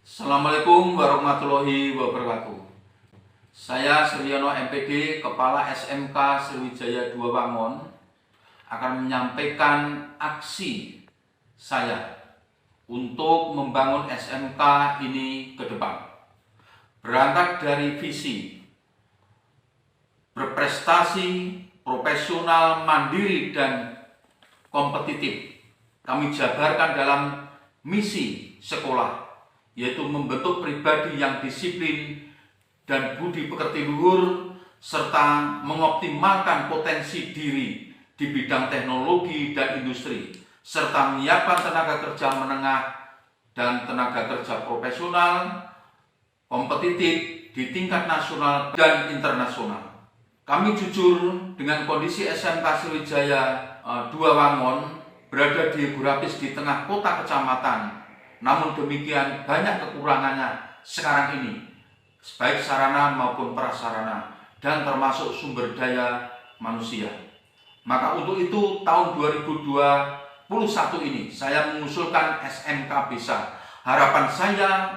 Assalamualaikum warahmatullahi wabarakatuh. Saya Suryono MPD, Kepala SMK Sriwijaya 2 Wangon, akan menyampaikan aksi saya untuk membangun SMK ini ke depan. Berangkat dari visi berprestasi, profesional, mandiri, dan kompetitif, kami jabarkan dalam misi sekolah, yaitu membentuk pribadi yang disiplin dan budi pekerti luhur, serta mengoptimalkan potensi diri di bidang teknologi dan industri, serta menyiapkan tenaga kerja menengah dan tenaga kerja profesional kompetitif di tingkat nasional dan internasional. Kami jujur dengan kondisi SMK Sriwijaya 2 Wangon berada geografis di tengah kota kecamatan. Namun demikian banyak kekurangannya sekarang ini, baik sarana maupun prasarana, dan termasuk sumber daya manusia. Maka untuk itu tahun 2021 ini saya mengusulkan SMK Bisa. Harapan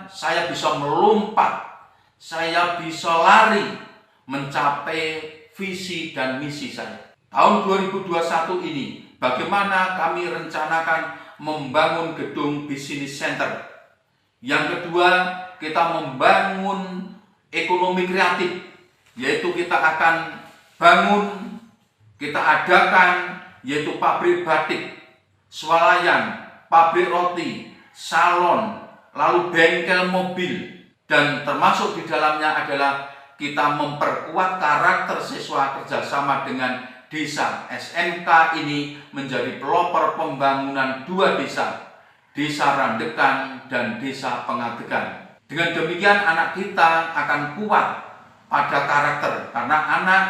saya bisa melompat, saya bisa lari mencapai visi dan misi saya. Tahun 2021 ini bagaimana kami rencanakan membangun gedung business center. Yang kedua, kita membangun ekonomi kreatif, yaitu kita akan bangun, kita adakan, yaitu pabrik batik, swalayan, pabrik roti, salon, lalu bengkel mobil, dan termasuk di dalamnya adalah kita memperkuat karakter siswa kerjasama dengan desa. SMK ini menjadi pelopor pembangunan 2 desa, Desa Randekan dan Desa Pengadegan. Dengan demikian anak kita akan kuat pada karakter, karena anak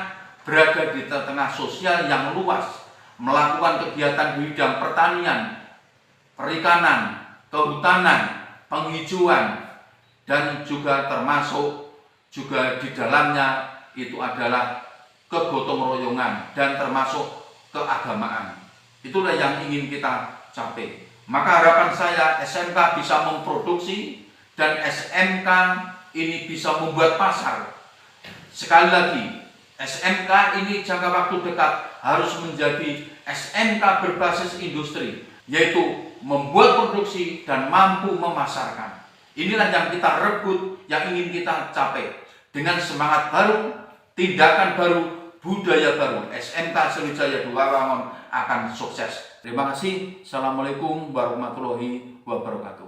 berada di tengah sosial yang luas, melakukan kegiatan di bidang pertanian, perikanan, kehutanan, penghijauan, dan juga termasuk juga di dalamnya itu adalah kegotong royongan dan termasuk keagamaan. Itulah yang ingin kita capai. Maka harapan saya SMK bisa memproduksi dan SMK ini bisa membuat pasar. Sekali lagi, SMK ini jangka waktu dekat harus menjadi SMK berbasis industri, yaitu membuat produksi dan mampu memasarkan. Inilah yang kita rebut, yang ingin kita capai. Dengan semangat baru, tindakan baru, budaya baru, SMK Sriwijaya 2 Wangon akan sukses. Terima kasih. Assalamualaikum warahmatullahi wabarakatuh.